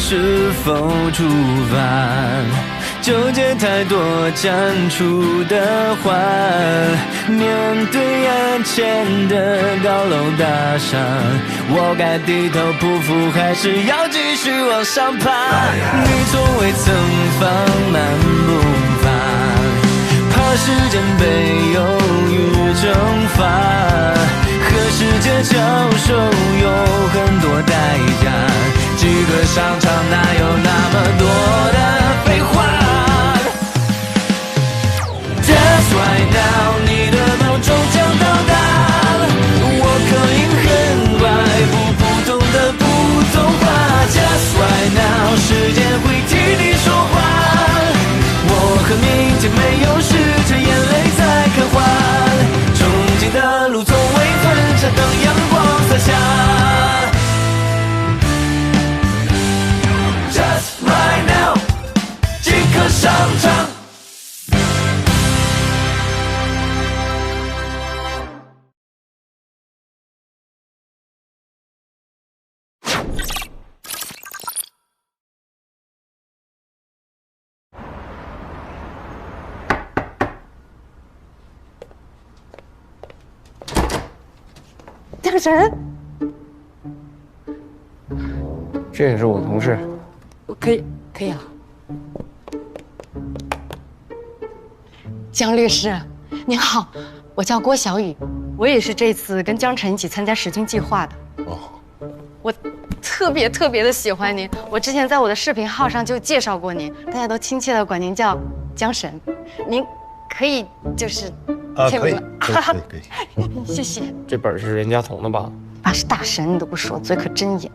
是否出发？纠结太多讲出的话，面对眼前的高楼大厦，我该低头匍匐还是要继续往上爬？你从未曾放慢步伐，怕时间被忧郁蒸发，和世界交手有很多代价，几个商场哪有那么多的废话？ Just right now， 你的闹钟将到达，我可以很快不同的普通话。Just right now， 时间会替你说话，我和明天没有时差，眼泪在刻画，憧憬的路从未分岔，等阳光洒下。Just right now， 即刻上场。 江神，这也是我同事。可以了。江律师，您好，我叫郭小雨，我也是这次跟江晨一起参加10军计划的。哦，我特别的喜欢您，我之前在我的视频号上就介绍过您，大家都亲切的管您叫江神，您可以就是可以，谢谢。这本是任家彤的吧？爸是大神，你都不说，嘴可真严。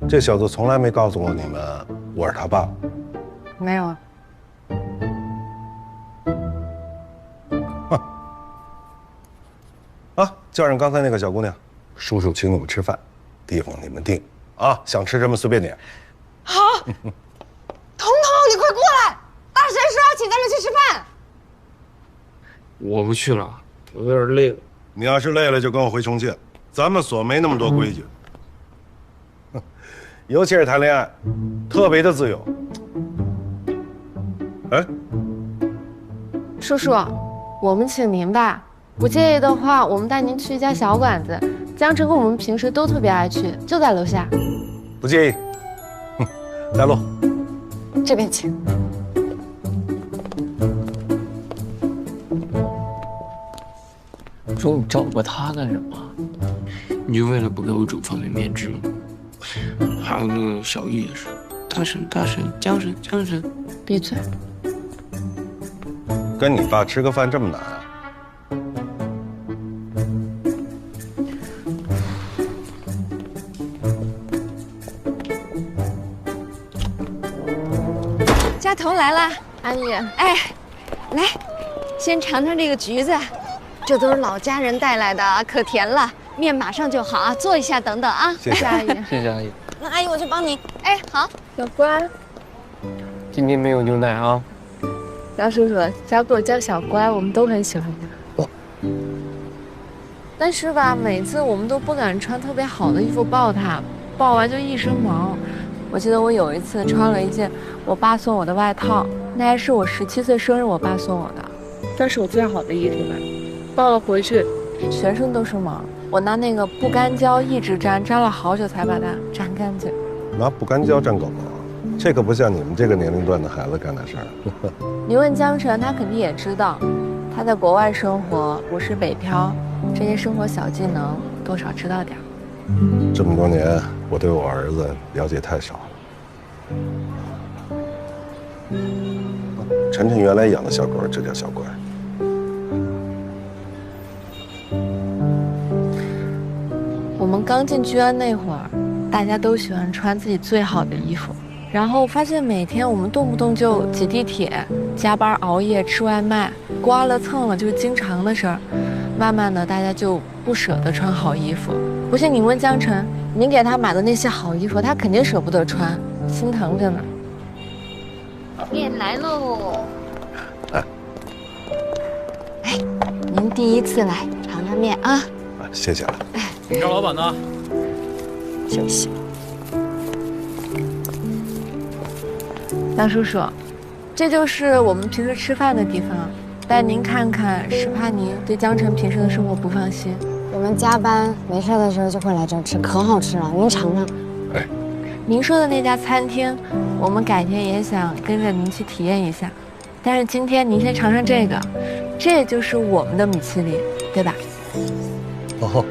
这小子从来没告诉过你们我是他爸。没有啊。啊，叫上刚才那个小姑娘，叔叔请你们吃饭，地方你们定啊，想吃什么随便点。好，彤彤，你快过来，大神说要请咱们去吃饭。我不去了，我有点累了。你要是累了就跟我回重庆，咱们所没那么多规矩，尤其是谈恋爱，特别的自由。哎，叔叔，我们请您吧。不介意的话，我们带您去一家小馆子，江城跟我们平时都特别爱去，就在楼下。不介意。带路。这边请。我说你找过他干什么？你就为了不给我煮方便面吃吗？还有那个小玉也是，大神大神，江神江神。闭嘴。跟你爸吃个饭这么难啊？佳彤来啦，阿姨，哎，来，先尝尝这个橘子，这都是老家人带来的，可甜了。面马上就好啊，坐一下，等等啊。谢谢阿姨。谢谢阿姨。那阿姨我去帮你。哎，好。小乖，今天没有牛奶啊。姚叔叔，小果叫小乖，我们都很喜欢他。哦。但是吧，每次我们都不敢穿特别好的衣服抱他，抱完就一身毛。我记得我有一次穿了一件我爸送我的外套，那还是我17岁生日我爸送我的，那是我最好的衣服了。抱了回去，全身都是毛。我拿那个不干胶一直粘，粘了好久才把它粘干净。拿不干胶粘狗狗，这可不像你们这个年龄段的孩子干的事儿。你问江晨，他肯定也知道，他在国外生活，我是北漂，这些生活小技能多少知道点儿。这么多年，我对我儿子了解太少了。晨晨原来养的小狗就叫小乖。我们刚进居安那会儿，大家都喜欢穿自己最好的衣服，然后发现每天我们动不动就挤地铁、加班熬夜、吃外卖，刮了蹭了就是经常的事儿。慢慢的，大家就不舍得穿好衣服。不信你问江晨，您给他买的那些好衣服，他肯定舍不得穿，心疼着呢。面来喽！哎，您第一次来，尝尝面啊。谢谢了。赵老板呢？休息。江叔叔，这就是我们平时吃饭的地方，但您看看，是怕您对江晨平时的生活不放心。我们加班没事的时候就会来这儿吃，可好吃了，您尝尝。哎，您说的那家餐厅，我们改天也想跟着您去体验一下，但是今天您先尝尝这个，这就是我们的米其林，对吧？哦。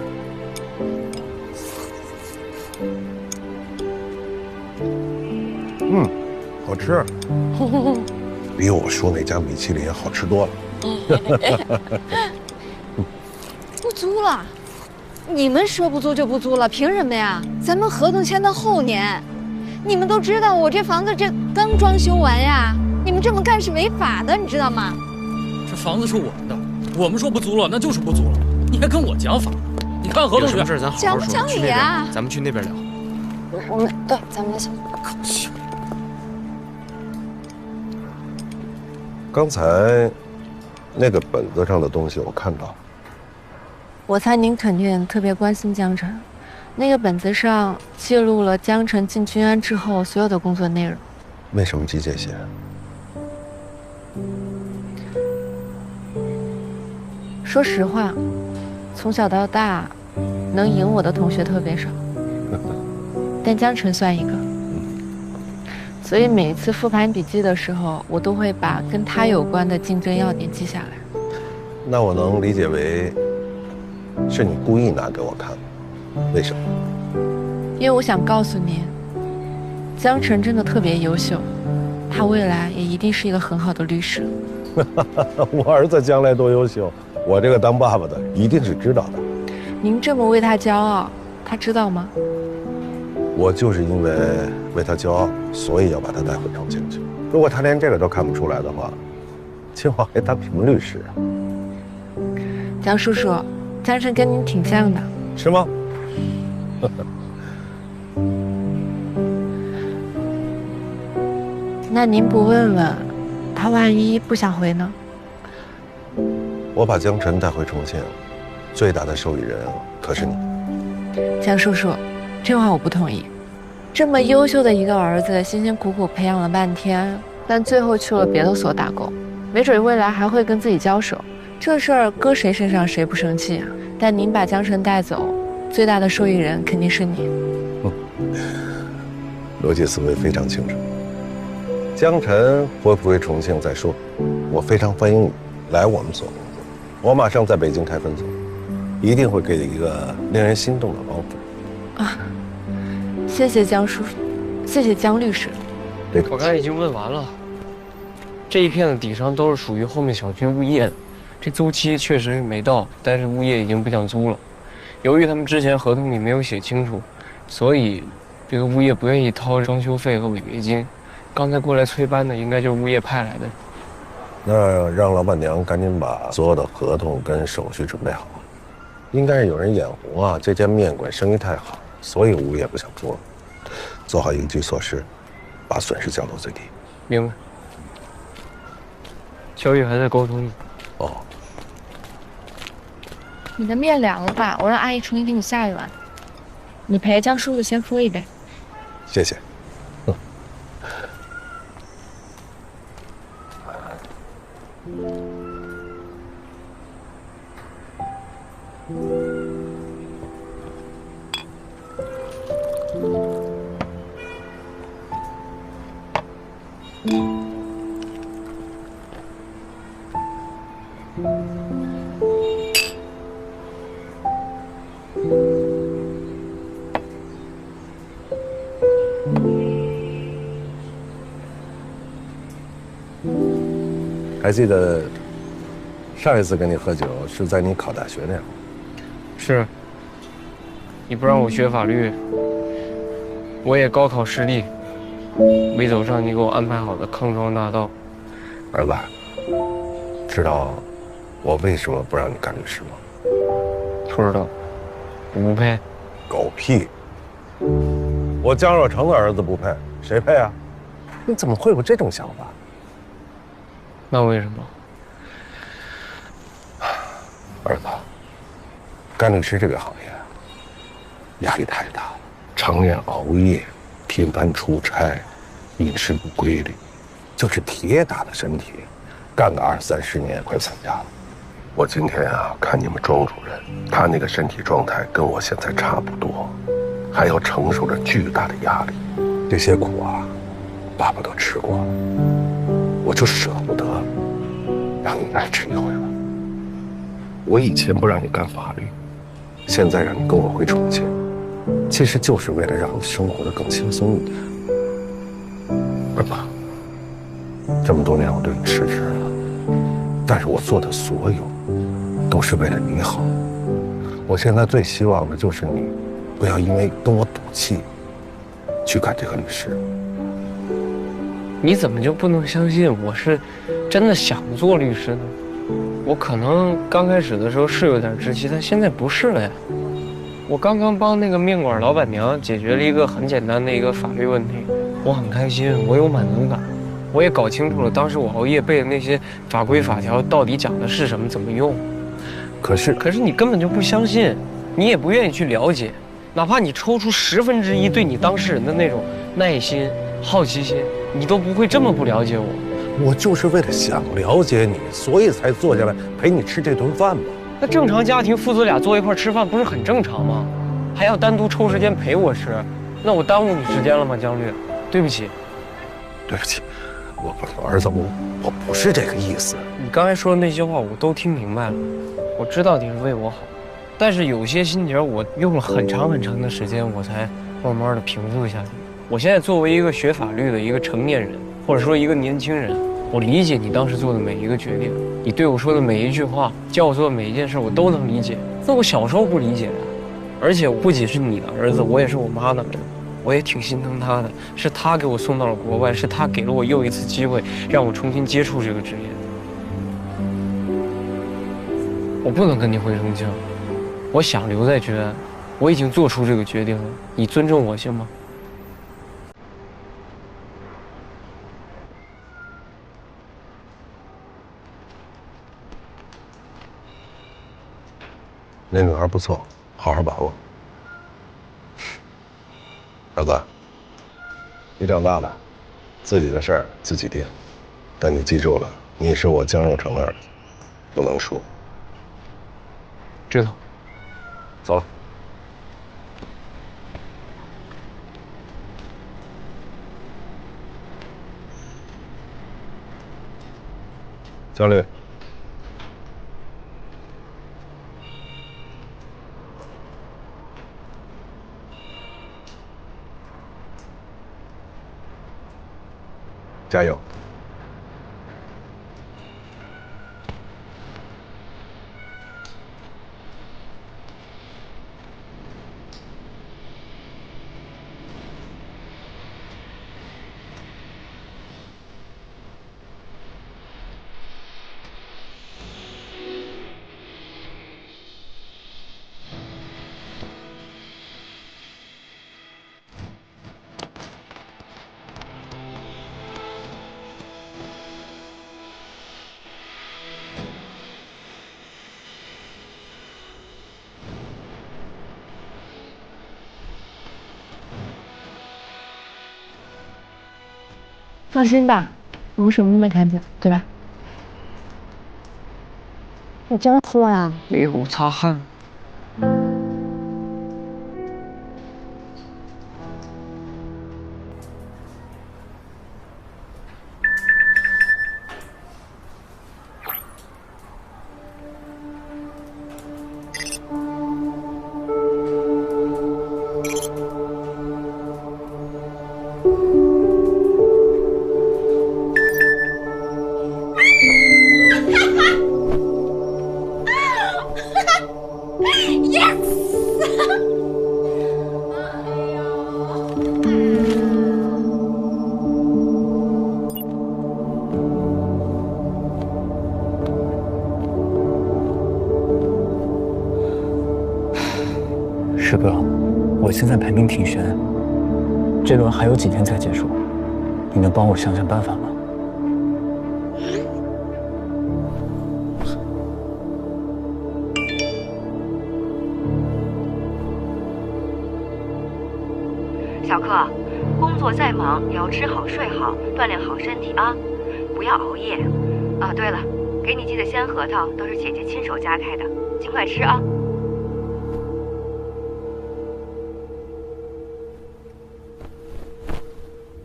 好吃，比我说那家米其林好吃多了。不租了，你们说不租就不租了，凭什么呀？咱们合同签到后年，你们都知道我这房子这刚装修完呀，你们这么干是违法的，你知道吗？这房子是我们的，我们说不租了，那就是不租了，你还跟我讲法？你看合同里。有什么事咱好好说。讲不讲理啊？咱们去那边聊。我们对，咱们先。刚才那个本子上的东西我看到，我猜您肯定特别关心江晨，那个本子上记录了江晨进军安之后所有的工作内容。为什么记这些？说实话，从小到大，能赢我的同学特别少，但江晨算一个。所以每一次复盘笔记的时候，我都会把跟他有关的竞争要点记下来。那我能理解为，是你故意拿给我看的？为什么？因为我想告诉您，江晨真的特别优秀，他未来也一定是一个很好的律师。我儿子将来多优秀，我这个当爸爸的一定是知道的。您这么为他骄傲，他知道吗？我就是因为为他骄傲，所以要把他带回重庆去。如果他连这个都看不出来的话，今后还当什么律师啊？江叔叔，江晨跟您挺像的。是吗？那您不问问，他万一不想回呢？我把江晨带回重庆，最大的受益人可是你。江叔叔，这话我不同意。这么优秀的一个儿子，辛辛苦苦培养了半天，但最后去了别的所打工，没准未来还会跟自己交手。这事儿搁谁身上谁不生气啊？但您把江晨带走，最大的受益人肯定是你。逻辑思维非常清楚。江晨回不回重庆再说，我非常欢迎你来我们所工作。我马上在北京开分所，一定会给你一个令人心动的 offer。啊，谢谢江叔，谢谢江律师。我刚才已经问完了，这一片的底商都是属于后面小区物业的，这租期确实没到，但是物业已经不想租了。由于他们之前合同里没有写清楚，所以这个物业不愿意掏装修费和违约金。刚才过来催班的应该就是物业派来的。那让老板娘赶紧把所有的合同跟手续准备好。应该是有人眼红啊，这家面馆生意太好，所以物业不想租了。做好应急措施，把损失降到最低。明白。小雨还在沟通呢。哦。你的面凉了吧？我让阿姨重新给你下一碗。你陪江叔叔先喝一杯。谢谢。还记得上一次跟你喝酒是在你考大学那会儿。是。你不让我学法律，我也高考失利，没走上你给我安排好的康庄大道。儿子，知道我为什么不让你干律师吗？不知道，我不配。狗屁！我江若成的儿子不配，谁配啊？你怎么会有这种想法？那为什么？儿子，干律师这个行业压力太大了，常年熬夜，频繁出差，饮食不规律，就是铁打的身体，干个20-30年快散架了。我今天啊，看你们庄主任，他那个身体状态跟我现在差不多，还要承受着巨大的压力，这些苦啊，爸爸都吃过了，我就舍不得让你再吃一回了。我以前不让你干法律，现在让你跟我回重庆，其实就是为了让你生活得更轻松一点。儿子，这么多年我对你失职了，但是我做的所有都是为了你好。我现在最希望的就是你不要因为跟我赌气去干这个律师。你怎么就不能相信我是真的想做律师呢？我可能刚开始的时候是有点志气，但现在不是了呀。我刚刚帮那个面馆老板娘解决了一个很简单的一个法律问题，我很开心，我有满足感，我也搞清楚了当时我熬夜背的那些法规法条到底讲的是什么，怎么用。可是你根本就不相信，你也不愿意去了解，哪怕你抽出1/10对你当事人的那种耐心、好奇心，你都不会这么不了解我。我就是为了想了解你，所以才坐下来陪你吃这顿饭嘛。那正常家庭父子俩坐一块吃饭不是很正常吗？还要单独抽时间陪我吃，那我耽误你时间了吗？江律，对不起，对不起，儿子，我不是这个意思。你刚才说的那些话我都听明白了，我知道你是为我好，但是有些心结我用了很长的时间，我才慢慢的平复下去。我现在作为一个学法律的一个成年人，或者说一个年轻人，我理解你当时做的每一个决定，你对我说的每一句话，叫我做的每一件事，我都能理解。那我小时候不理解的，而且我不仅是你的儿子，我也是我妈的儿子，我也挺心疼他的。是他给我送到了国外，是他给了我又一次机会，让我重新接触这个职业。我不能跟你回重庆，我想留在觉安，我已经做出这个决定了，你尊重我行吗？那女孩不错，好好把握。儿子，你长大了，自己的事儿自己定，但你记住了，你是我江若成的儿子，不能输。知道。走了。江律。加油！放心吧，我们什么都没看见，对吧？你真喝呀？哎呦，擦汗。师哥，我现在排名挺悬，这轮还有几天才结束，你能帮我想想办法吗？小克，工作再忙也要吃好睡好，锻炼好身体啊，不要熬夜。啊，对了，给你寄的鲜核桃都是姐姐亲手夹开的，尽快吃啊。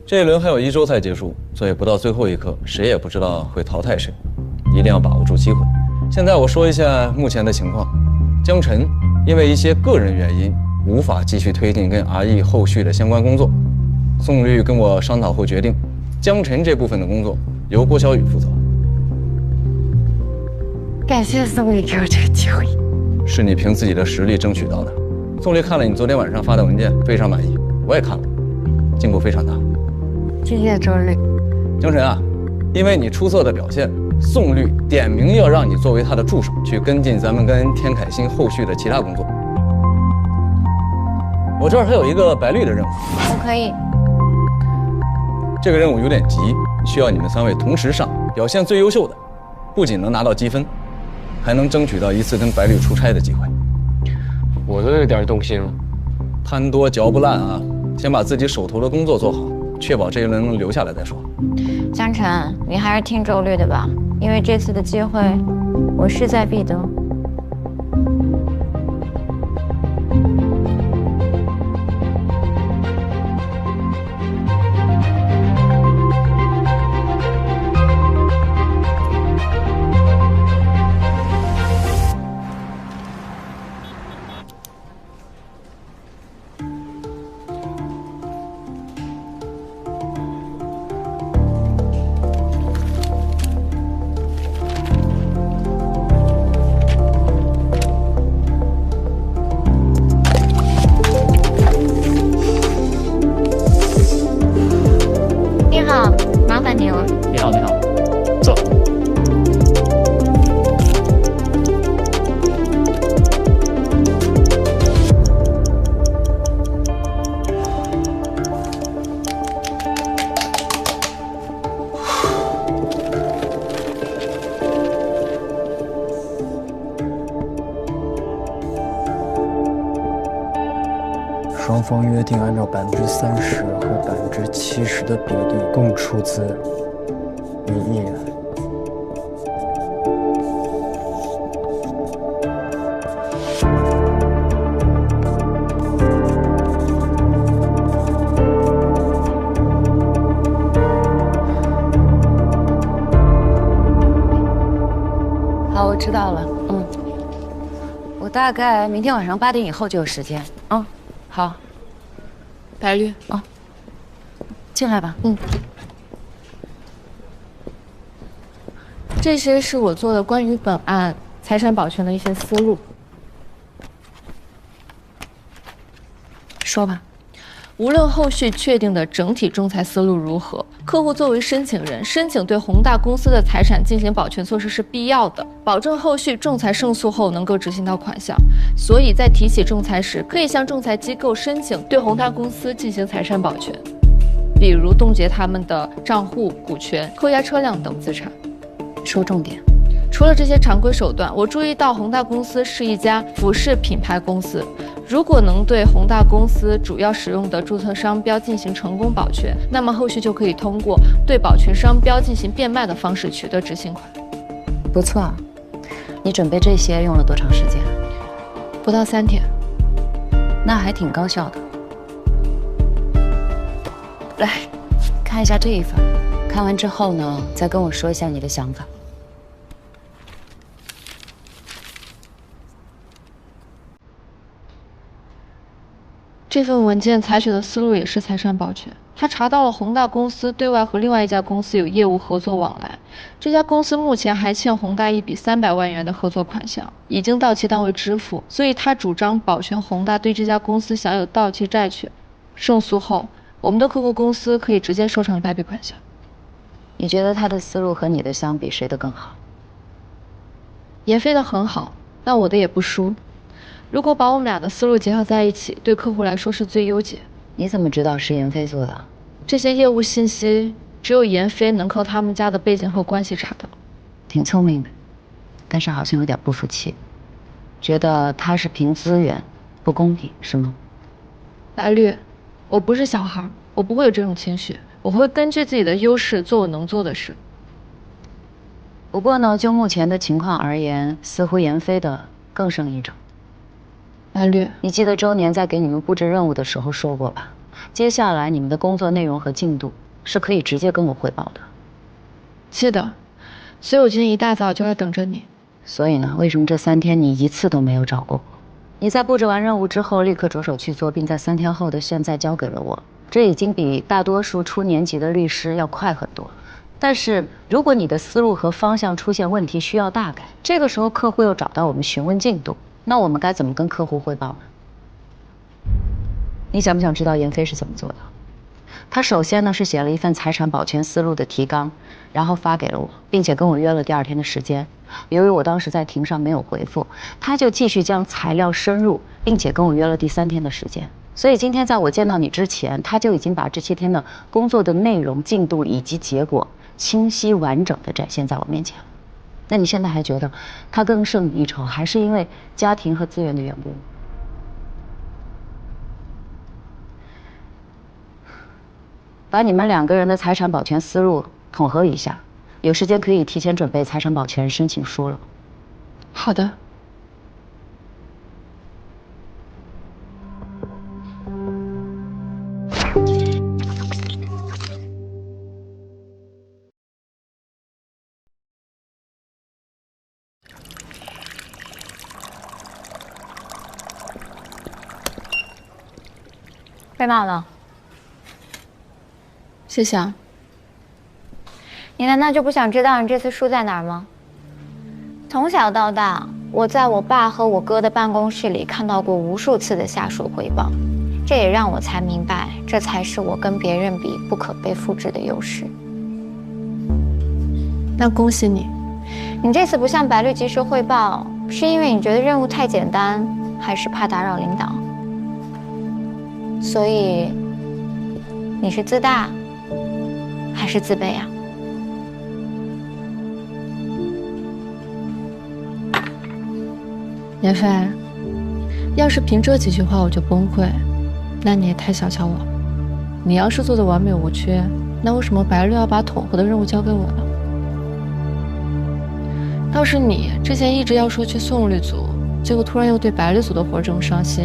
这一轮还有1周才结束，所以不到最后一刻，谁也不知道会淘汰谁，一定要把握住机会。现在我说一下目前的情况：江晨因为一些个人原因无法继续推进跟 RE 后续的相关工作，宋律跟我商讨后决定，江晨这部分的工作由郭小雨负责。感谢宋律给我这个机会，是你凭自己的实力争取到的。宋律看了你昨天晚上发的文件，非常满意，我也看了，进步非常大。谢谢周律。江晨啊，因为你出色的表现，宋律点名要让你作为他的助手，去跟进咱们跟天凯星后续的其他工作。我这儿还有一个白绿的任务，我可以。这个任务有点急，需要你们3位同时上，表现最优秀的，不仅能拿到积分，还能争取到一次跟白绿出差的机会。我都有点动心了。贪多嚼不烂啊，先把自己手头的工作做好，确保这一轮能留下来再说。江晨，你还是听周律的吧，因为这次的机会我势在必得。双方约定按照30%和70%的比例共出资1亿元。好，我知道了。我大概明天晚上8点以后就有时间。好。白绿进来吧。这些是我做的关于本案财产保全的一些思路。说吧。无论后续确定的整体仲裁思路如何，客户作为申请人，申请对宏大公司的财产进行保全措施是必要的，保证后续仲裁胜诉后能够执行到款项。所以在提起仲裁时，可以向仲裁机构申请对宏大公司进行财产保全，比如冻结他们的账户、股权、扣押车辆等资产。说重点。除了这些常规手段，我注意到宏大公司是一家服饰品牌公司。如果能对宏大公司主要使用的注册商标进行成功保全，那么后续就可以通过对保全商标进行变卖的方式取得执行款。不错，你准备这些用了多长时间？不到3天。那还挺高效的。来，看一下这一份，看完之后呢，再跟我说一下你的想法。这份文件采取的思路也是财产保全。他查到了宏大公司对外和另外一家公司有业务合作往来，这家公司目前还欠宏大一笔300万元的合作款项，已经到期单位支付，所以他主张保全宏大对这家公司享有到期债权。胜诉后，我们的客户公司可以直接收偿该笔款项。你觉得他的思路和你的相比，谁的更好？严飞的很好，但我的也不输。如果把我们俩的思路结合在一起，对客户来说是最优解。你怎么知道是严飞做的？这些业务信息只有严飞能靠他们家的背景和关系查到。挺聪明的，但是好像有点不服气，觉得他是凭资源，不公平，是吗？白绿，我不是小孩，我不会有这种情绪，我会根据自己的优势做我能做的事。不过呢，就目前的情况而言，似乎妍飞的更胜一筹。白绿，你记得周年在给你们布置任务的时候说过吧？接下来你们的工作内容和进度是可以直接跟我汇报的。记得，所以我今天一大早就来等着你。所以呢，为什么这3天你一次都没有找过我？你在布置完任务之后，立刻着手去做，并在3天后的现在交给了我。这已经比大多数初年级的律师要快很多。但是如果你的思路和方向出现问题，需要大改，这个时候客户又找到我们询问进度，那我们该怎么跟客户汇报呢？你想不想知道妍飞是怎么做的？他首先呢是写了一份财产保全思路的提纲，然后发给了我，并且跟我约了第2天的时间。由于我当时在庭上没有回复，他就继续将材料深入，并且跟我约了第3天的时间。所以今天在我见到你之前，他就已经把这7天的工作的内容、进度以及结果清晰完整地展现在我面前。那你现在还觉得他更胜一筹，还是因为家庭和资源的缘故？把你们2个人的财产保全思路统合一下，有时间可以提前准备财产保全申请书了。好的。被骂了。谢谢啊。你难道就不想知道你这次输在哪儿吗？从小到大，我在我爸和我哥的办公室里看到过无数次的下属汇报，这也让我才明白，这才是我跟别人比不可被复制的优势。那恭喜你，你这次不向白绿及时汇报，是因为你觉得任务太简单，还是怕打扰领导？所以，你是自大，还是自卑啊？妍飞，要是凭这几句话我就崩溃，那你也太小瞧我了。你要是做的完美无缺，那为什么白绿要把统合的任务交给我呢？倒是你之前一直要说去宋律组，结果突然又对白律组的活这么上心，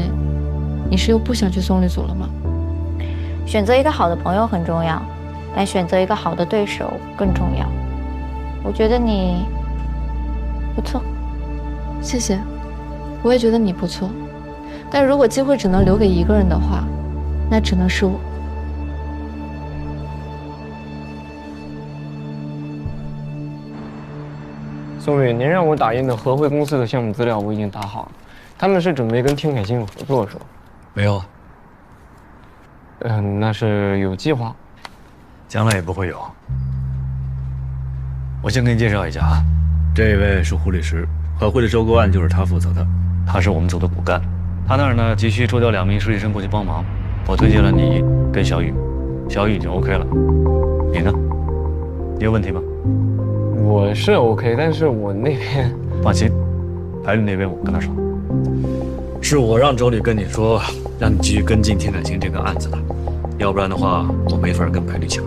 你是又不想去宋律组了吗？选择一个好的朋友很重要，但选择一个好的对手更重要。我觉得你不错。谢谢，我也觉得你不错。但如果机会只能留给一个人的话，那只能是我。宋律，您让我打印的合汇公司的项目资料我已经打好了，他们是准备跟天凯金融合作是吧？没有。那是有计划，将来也不会有。我先给你介绍一下啊，这位是胡律师，合汇的收购案就是他负责的，他是我们组的骨干。他那儿呢急需抽调2名实习生过去帮忙，我推荐了你跟小雨，小雨已经 OK 了。你呢？你有问题吗？我是 OK， 但是我那边放心，白律那边我跟他说，是我让周律跟你说，让你继续跟进天凯金这个案子的，要不然的话我没法跟白律抢。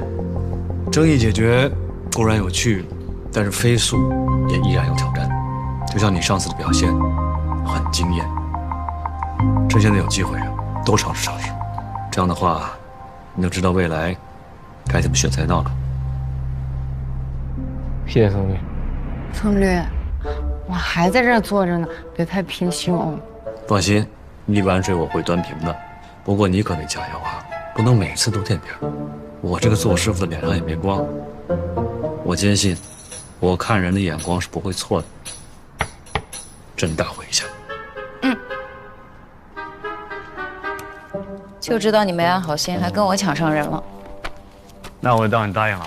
争议解决固然有趣，但是飞速也依然有挑战。就像你上次的表现，很惊艳。趁现在有机会啊，多尝试尝试，这样的话，你就知道未来该怎么选赛道了。谢谢宋律。宋律，我还在这儿坐着呢，别太偏心哦。放心，一碗水我会端平的。不过你可得加油啊，不能每次都垫底。我这个做师傅的脸上也没光。我坚信，我看人的眼光是不会错的。真大回一下。就知道你没安好心，还跟我抢上人了。那我就当你答应了。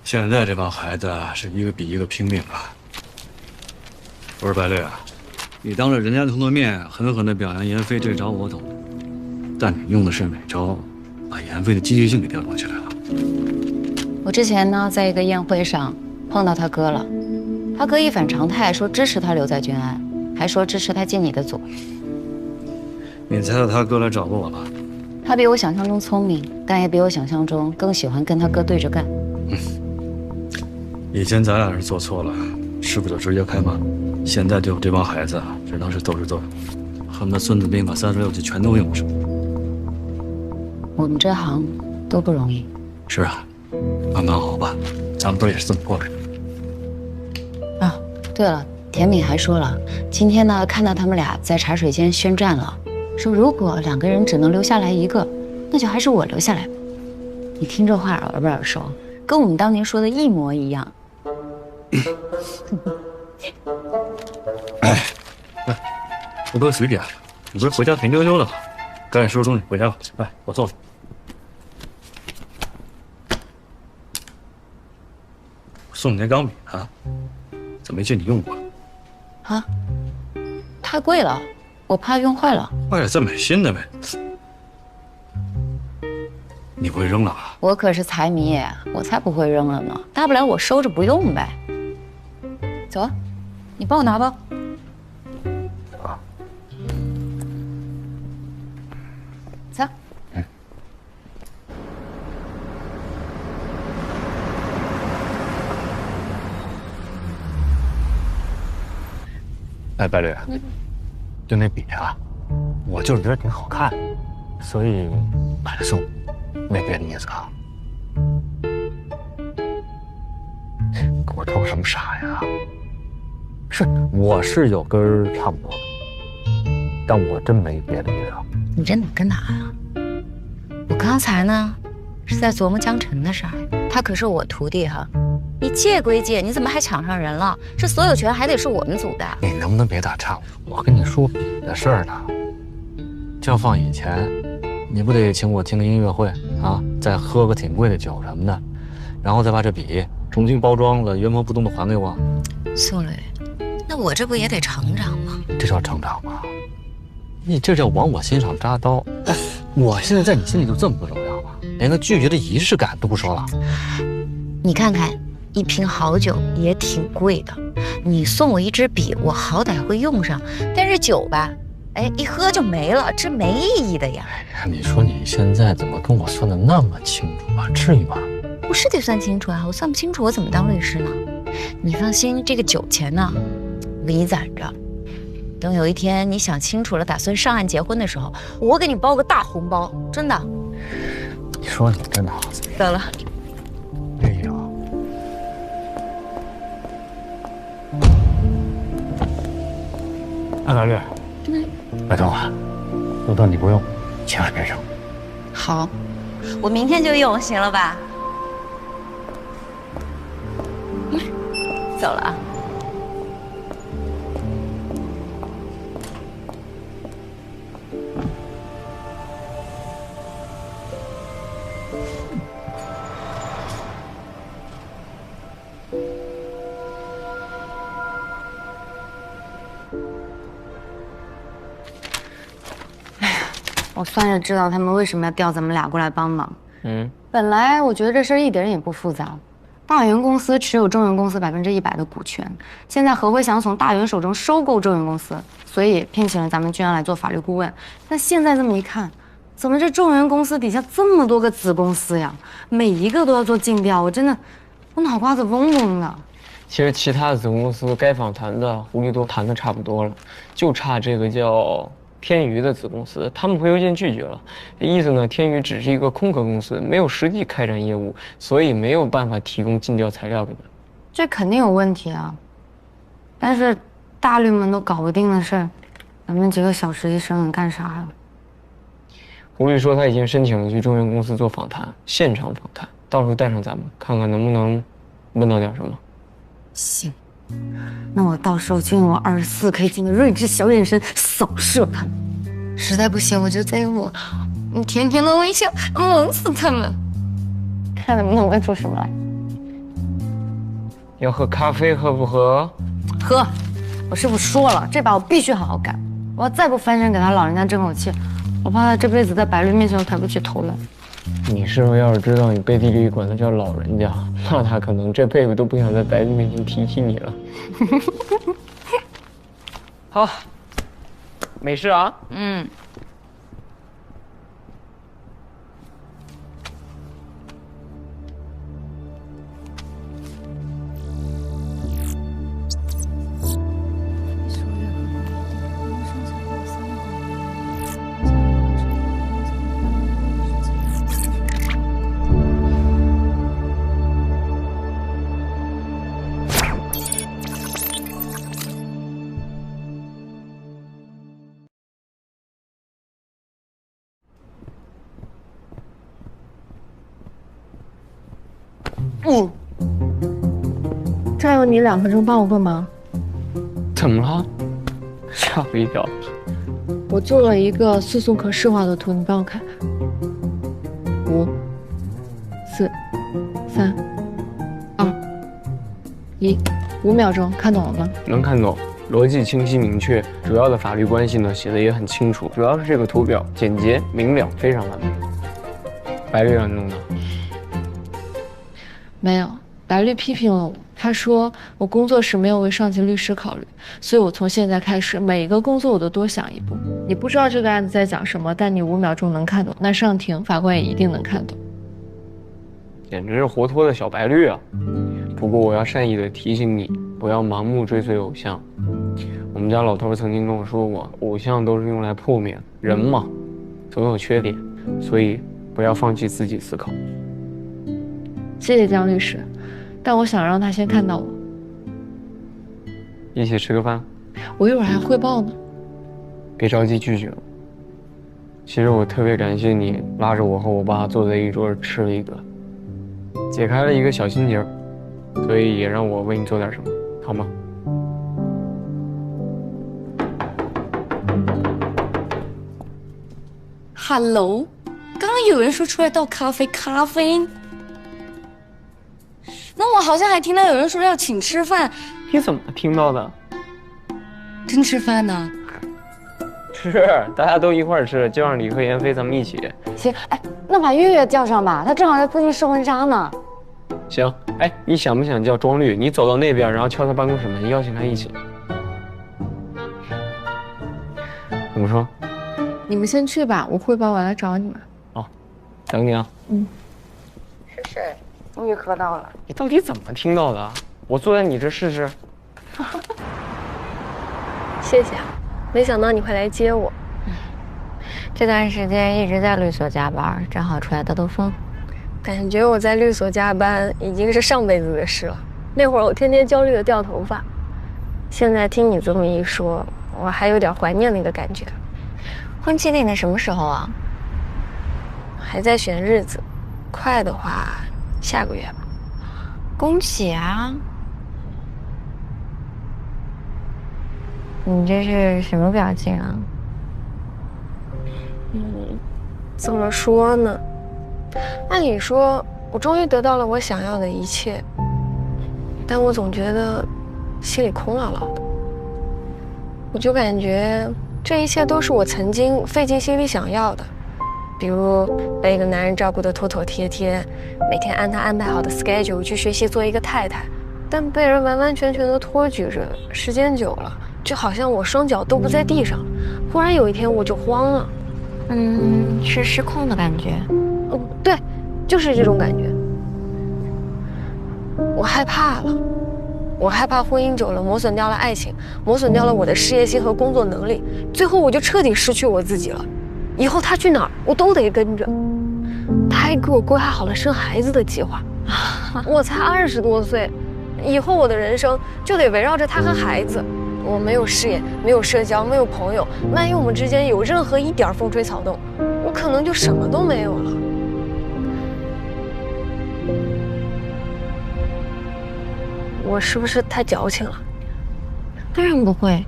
现在这帮孩子是一个比一个拼命啊！不是白绿啊，你当着人家的头面狠狠地表扬妍飞这招我懂，但你用的是哪招，把妍飞的积极性给调动起来了？我之前呢，在一个宴会上碰到他哥了，他哥一反常态说支持他留在君安，还说支持他进你的组。你猜到他哥来找过我了？他比我想象中聪明，但也比我想象中更喜欢跟他哥对着干。以前咱俩是做错了，师傅就直接开骂。现在对付这帮孩子，只能是斗智斗勇，恨不得《孙子兵法》36计全都用上。我们这行都不容易。是啊，慢慢熬吧，咱们不是也是这么过来的？啊，对了，田敏还说了，今天呢看到他们俩在茶水间宣战了，说如果2个人只能留下来一个，那就还是我留下来吧。你听这话耳不耳熟？跟我们当年说的一模一样。哎，我哥随便，你不是回家陪妞妞了吗？赶紧收拾东西回家吧。来，我送你。送你那钢笔啊，怎么没见你用过？啊，太贵了，我怕用坏了。坏了再买新的呗。你不会扔了吧？我可是财迷，我才不会扔了呢。大不了我收着不用呗。走，你帮我拿吧。啊。走。哎，白驴，就那笔啊，我就是觉得挺好看，所以买来送你，没别的意思啊。给我偷什么傻呀？我是有根差不多的，但我真没别的意思啊。你这哪跟哪呀？我刚才呢是在琢磨江晨的事儿，他可是我徒弟哈。你借归借，你怎么还抢上人了？这所有权还得是我们组的。你能不能别打岔？我跟你说笔的事儿呢。就放以前，你不得请我听个音乐会啊，再喝个挺贵的酒什么的，然后再把这笔重新包装了，原封不动的还给我。宋磊，那我这不也得成长吗？这叫成长吗？你这叫往我心上扎刀。哎，我现在在你心里就这么不重要吗？连个拒绝的仪式感都不说了？你看看。一瓶好酒也挺贵的，你送我一支笔，我好歹会用上。但是酒吧，哎，一喝就没了，这没意义的呀。哎呀，你说你现在怎么跟我算的那么清楚啊？至于吗？我是得算清楚啊，我算不清楚我怎么当律师呢？你放心，这个酒钱呢，我给你攒着。等有一天你想清楚了，打算上岸结婚的时候，我给你包个大红包，真的。你说你真的好。得了。哎呦。哎，白绿，拜托了，都当你不用，千万别扔。好，我明天就用，行了吧？走了啊。我算是知道他们为什么要调咱们俩过来帮忙。本来我觉得这事儿一点也不复杂，大元公司持有中原公司100%的股权，现在何辉想从大元手中收购中原公司，所以聘请了咱们君安来做法律顾问。但现在这么一看，怎么这中原公司底下这么多个子公司呀？每一个都要做尽调，我脑瓜子嗡嗡的。其实其他的子公司该访谈的狐狸都谈的差不多了，就差这个叫天娱的子公司，他们回邮件拒绝了，意思呢，天娱只是一个空壳公司，没有实际开展业务，所以没有办法提供尽调材料给你们。这肯定有问题啊！但是大律们都搞不定的事儿，咱们几个小实习生能干啥呀？狐狸说他已经申请了去中原公司做访谈，现场访谈，到时候带上咱们，看看能不能问到点什么。行。那我到时候就用我24K 金的睿智小眼神扫射他们，实在不行我就再用我甜甜的微笑萌死他们，看能不能问出什么来。要喝咖啡，喝不喝？喝！我师傅说了，这把我必须好好干，我要再不翻身给他老人家争口气，我怕他这辈子在白律面前都抬不起头来。你师傅要是知道你背地里管他叫老人家，那他可能这辈子都不想在白律面前提起你了。好，没事啊。嗯。占用你2分钟，帮我个忙。怎么了？吓我一跳。我做了一个诉讼可视化的图，你帮我看看。5、4、3、2、1， 5秒钟，看懂了吗？能看懂，逻辑清晰明确，主要的法律关系呢写的也很清楚，主要是这个图表简洁明了，非常完美。白律让你弄的？没有，白律批评了我，他说我工作时没有为上级律师考虑，所以我从现在开始每一个工作我都多想一步。你不知道这个案子在讲什么，但你5秒钟能看懂，那上庭法官也一定能看懂。简直是活脱的小白律啊！不过我要善意的提醒你，不要盲目追随偶像。我们家老头曾经跟我说过，偶像都是用来破灭的，人嘛，总有缺点，所以不要放弃自己思考。谢谢江律师，但我想让他先看到我。一起吃个饭？我一会儿还汇报呢。别着急拒绝我。其实我特别感谢你拉着我和我爸坐在一桌吃了一个，解开了一个小心结，所以也让我为你做点什么，好吗？Hello， 刚刚有人说出来倒咖啡，那我好像还听到有人说要请吃饭。你怎么听到的？真吃饭呢？吃，大家都一块儿吃，就让李和妍飞咱们一起。行，哎，那把月月叫上吧，她正好在附近试婚纱呢。行，哎，你想不想叫庄律？你走到那边，然后敲他办公室门，邀请他一起。怎么说？你们先去吧，我汇报完了找你们。哦，等你啊。是，终于喝到了。你到底怎么听到的？我坐在你这试试。谢谢啊，没想到你会来接我。这段时间一直在律所加班，正好出来兜兜风。感觉我在律所加班已经是上辈子的事了。那会儿我天天焦虑的掉头发，现在听你这么一说，我还有点怀念那个感觉。婚期定的什么时候啊？还在选日子，快的话下个月吧。恭喜啊！你这是什么表情啊？怎么说呢？按理说，我终于得到了我想要的一切，但我总觉得心里空落落的。我就感觉这一切都是我曾经费尽心力想要的，比如被一个男人照顾得妥妥帖帖，每天按他安排好的 schedule 去学习做一个太太，但被人完完全全的托举着，时间久了，就好像我双脚都不在地上了。忽然有一天我就慌了，是失控的感觉。对，就是这种感觉。我害怕了，我害怕婚姻久了磨损掉了爱情，磨损掉了我的事业心和工作能力，最后我就彻底失去我自己了。以后他去哪儿，我都得跟着。他还给我规划好了生孩子的计划。我才20多岁，以后我的人生就得围绕着他和孩子。我没有事业，没有社交，没有朋友，万一我们之间有任何一点风吹草动，我可能就什么都没有了。我是不是太矫情了？当然不会。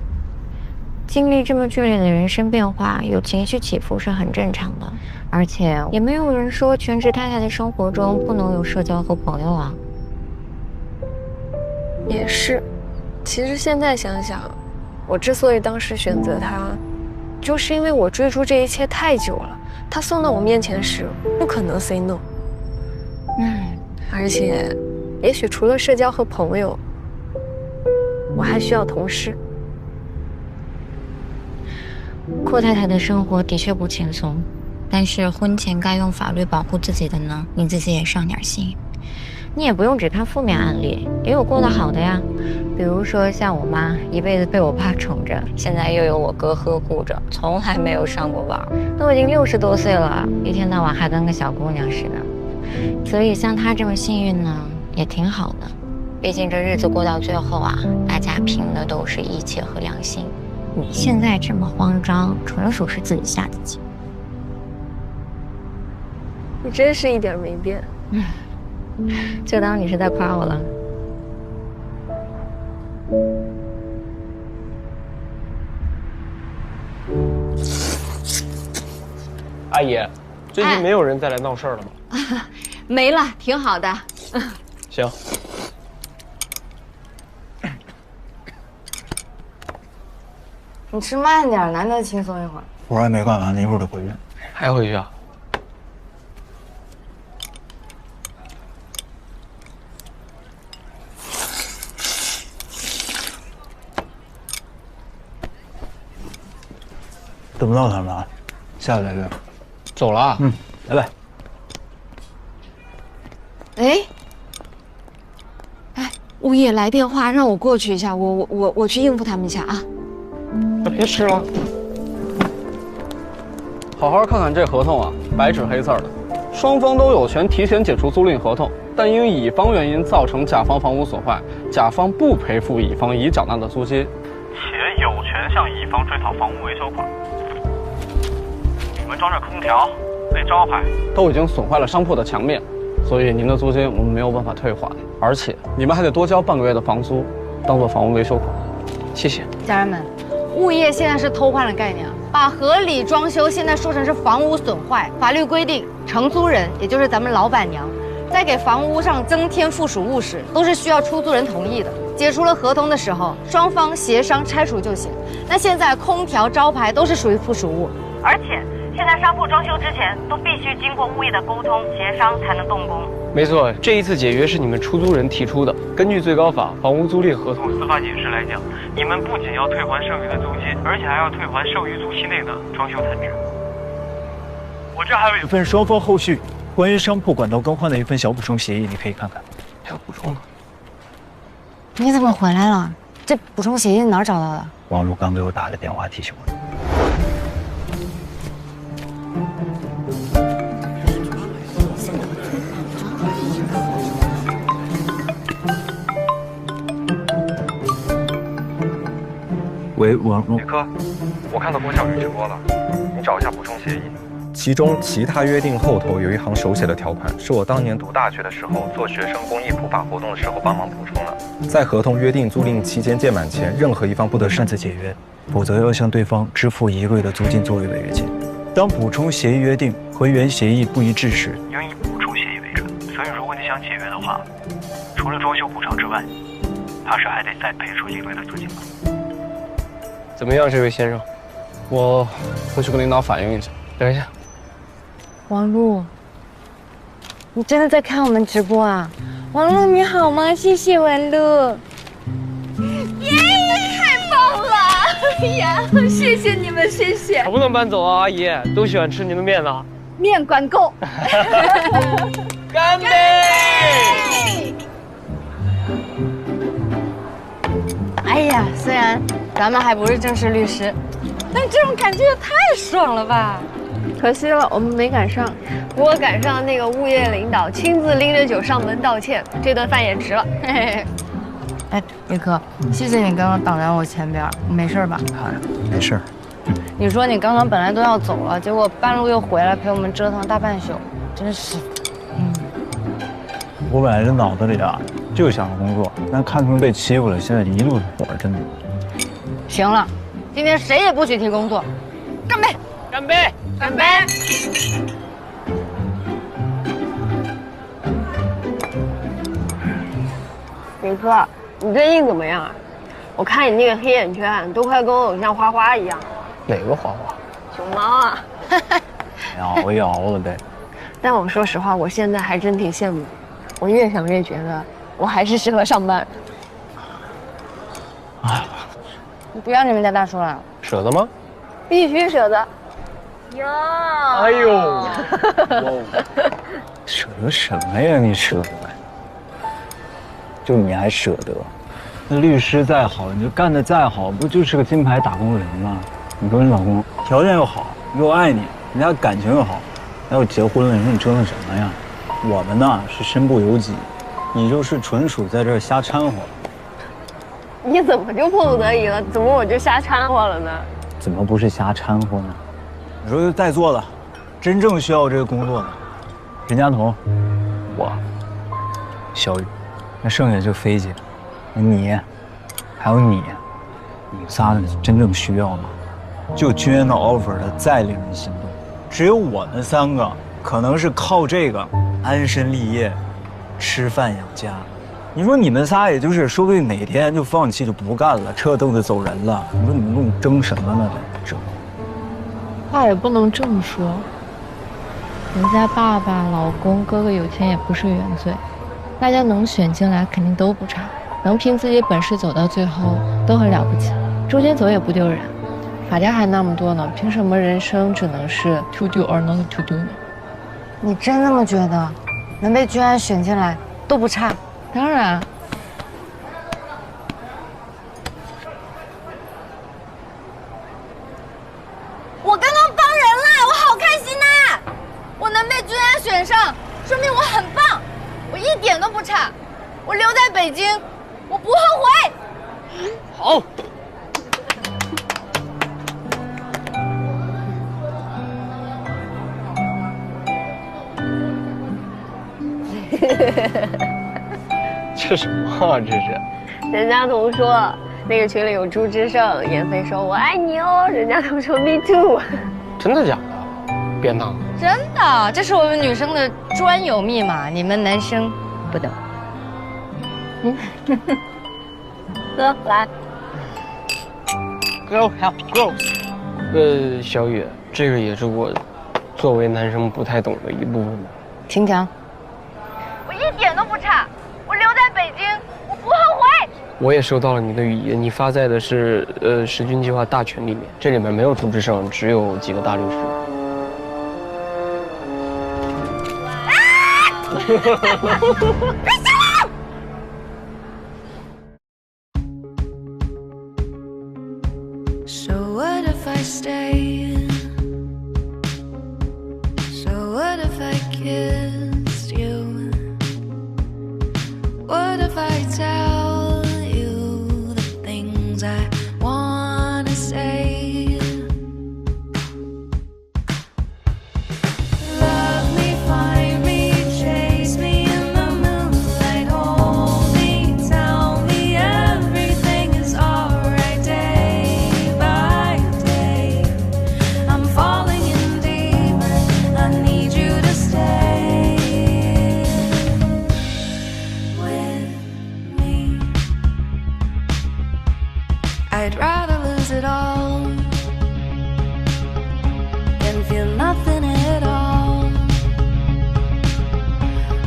经历这么剧烈的人生变化，有情绪起伏是很正常的，而且也没有人说全职太太的生活中不能有社交和朋友啊。也是，其实现在想想，我之所以当时选择他，就是因为我追逐这一切太久了。他送到我面前时，不可能 say no。而且，也许除了社交和朋友，我还需要同事。阔太太的生活的确不轻松，但是婚前该用法律保护自己的呢，你自己也上点心。你也不用只看负面案例，也有过得好的呀。比如说像我妈，一辈子被我爸宠着，现在又有我哥呵护着，从来没有上过网，都已经60多岁了，一天到晚还跟个小姑娘似的。所以像她这么幸运呢，也挺好的。毕竟这日子过到最后啊，大家凭的都是义气和良心。你现在这么慌张，纯属是自己吓自己。你真是一点没变。就当你是在夸我了。阿姨，最近没有人再来闹事儿了吗？没了，挺好的。行。你吃慢点，难得轻松一会儿。活还没干完呢，一会儿得回去。还回去啊？等不到他们啊，下次再约。走了。拜拜。哎，物业来电话让我过去一下，我去应付他们一下啊。那别吃了。好好看看这合同啊，白纸黑字的，双方都有权提前解除租赁合同，但因乙方原因造成甲方房屋损坏，甲方不赔付乙方已缴纳的租金，且有权向乙方追讨房屋维修款。你们装着空调、那招牌都已经损坏了商铺的墙面，所以您的租金我们没有办法退还，而且你们还得多交半个月的房租，当做房屋维修款。谢谢。家人们，物业现在是偷换了概念，把合理装修现在说成是房屋损坏。法律规定，承租人也就是咱们老板娘，在给房屋上增添附属物时，都是需要出租人同意的。解除了合同的时候，双方协商拆除就行。那现在空调、招牌都是属于附属物，而且现在商铺装修之前都必须经过物业的沟通协商才能动工。没错，这一次解约是你们出租人提出的。根据最高法房屋租赁合同司法解释来讲，你们不仅要退还剩余的租金，而且还要退还剩余租期内的装修残值。我这还有一份双方后续关于商铺管道更换的一份小补充协议，你可以看看。还有补充呢？你怎么回来了？这补充协议哪儿找到的？王璐刚给我打了电话提醒我。喂，王璐。宇科，我看到郭小雨直播了，你找一下补充协议。其中其他约定后头有一行手写的条款，是我当年读大学的时候做学生公益普法活动的时候帮忙补充的。在合同约定租赁期间届满前，任何一方不得擅自解约，否则要向对方支付1个月的租金作为违约金。当补充协议约定和原协议不一致时，应以补充协议为准。所以如果你想解约的话，除了装修补偿之外，怕是还得再赔出1个月的租金吧。怎么样，这位先生？我回去跟领导反映一下。等一下。王璐，你真的在看我们直播啊？王璐你好吗？谢谢王璐。耶，太棒了！哎呀，谢谢你们，谢谢。可不能搬走啊，阿姨，都喜欢吃您的面呢。面管够。干杯！哎呀，虽然咱们还不是正式律师，但这种感觉也太爽了吧！可惜了，我们没赶上。不过赶上那个物业领导亲自拎着酒上门道歉，这顿饭也值了。嘿嘿嘿。哎，宇科，谢谢你刚刚挡在我前边，没事吧？没事。你说你刚刚本来都要走了，结果半路又回来陪我们折腾大半宿，真是。我本来这脑子里啊就想着工作，但看他们被欺负了，现在一路火，真的。行了，今天谁也不许提工作，干杯！干杯！干杯！宇科，你最近怎么样啊？我看你那个黑眼圈都快跟我偶像花花一样。哪个花花？熊猫啊！熬也熬了呗。但我说实话，我现在还真挺羡慕。我越想越觉得我还是适合上班。你不要你们家大叔了？舍得吗？必须舍得。哟，哎呦，舍得什么呀？你舍得？就你还舍得？那律师再好，你就干得再好，不就是个金牌打工人吗？你说你老公条件又好，又爱你，人家感情又好，还要结婚了，你说你折腾什么呀？我们呢是身不由己，你就是纯属在这儿瞎掺和。你怎么就迫不得已了？怎么我就瞎掺和了呢？怎么不是瞎掺和呢？你说在座的，真正需要这个工作的，任佳彤，我，小雨，那剩下就飞姐，那你，还有你们仨的真正需要吗？就捐到 offer 的再令人心动，只有我们3个可能是靠这个安身立业，吃饭养家。你说你们仨也就是说不定哪天就放弃就不干了，撤凳子走人了。你说你们跟我争什么呢？争。话也不能这么说，人家爸爸、老公、哥哥有钱也不是原罪，大家能选进来肯定都不差，能凭自己本事走到最后都很了不起，中间走也不丢人。法家还那么多呢，凭什么人生只能是 to do or not to do 呢？你真那么觉得？能被居安选进来都不差？当然。我刚刚帮人了，我好开心呐！我能被居安选上，说明我很棒，我一点都不差。我留在北京，我不后悔。好。这什么啊？这是？任佳彤说，那个群里有朱之盛，闫飞说我爱你哦，任佳彤说 me too。真的假的？别闹！真的，这是我们女生的专有密码，你们男生不懂。哥，来。Girl help girls。小雨，这个也是我作为男生不太懂的一部分吧。听讲。我一点都不差，我留在北京，我不后悔。我也收到了你的语音，你发在的是时军计划大群里面，这里面没有朱之盛，只有几个大律师。So what if I stay? So what if I kissed you? What if I tell you the things I wanna say? Love me, find me, chase me in the moonlight, hold me, tell me everything is alright day by day. I'm falling in deeper, I need you to stay with me. I'd rather lose it all than feel nothing at all.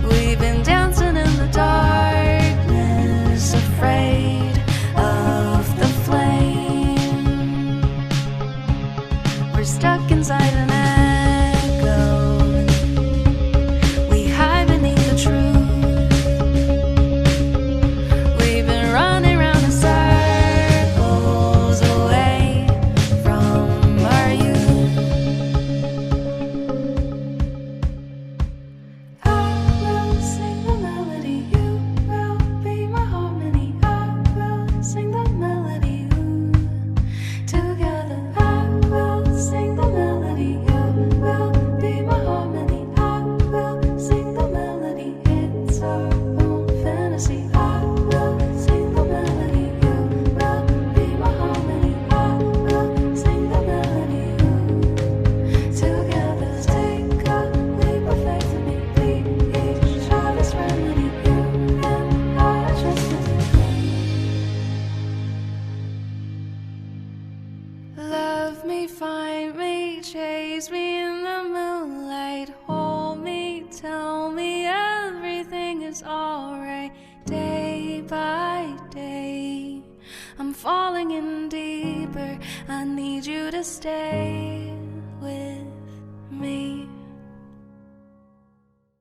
We've been dancing in the darkness, afraid of the flame. We're stuck inside an echo. We hide beneath the truth. We've been running round in circles away from our youth. I will sing the melody, you will be my harmony. I will sing the melody, together. I will sing the melody, you will be my harmony. I will sing the melody, it's our own fantasy. I will sing the melody, you will be my harmony. I will sing the melody, together. Take a leap of faith in me, we each try this remedy. You and I are just love me, find me, chase me in the moonlight, hold me, tell me everything is alright day by day. I'm falling in deeper. I need you to stay with me.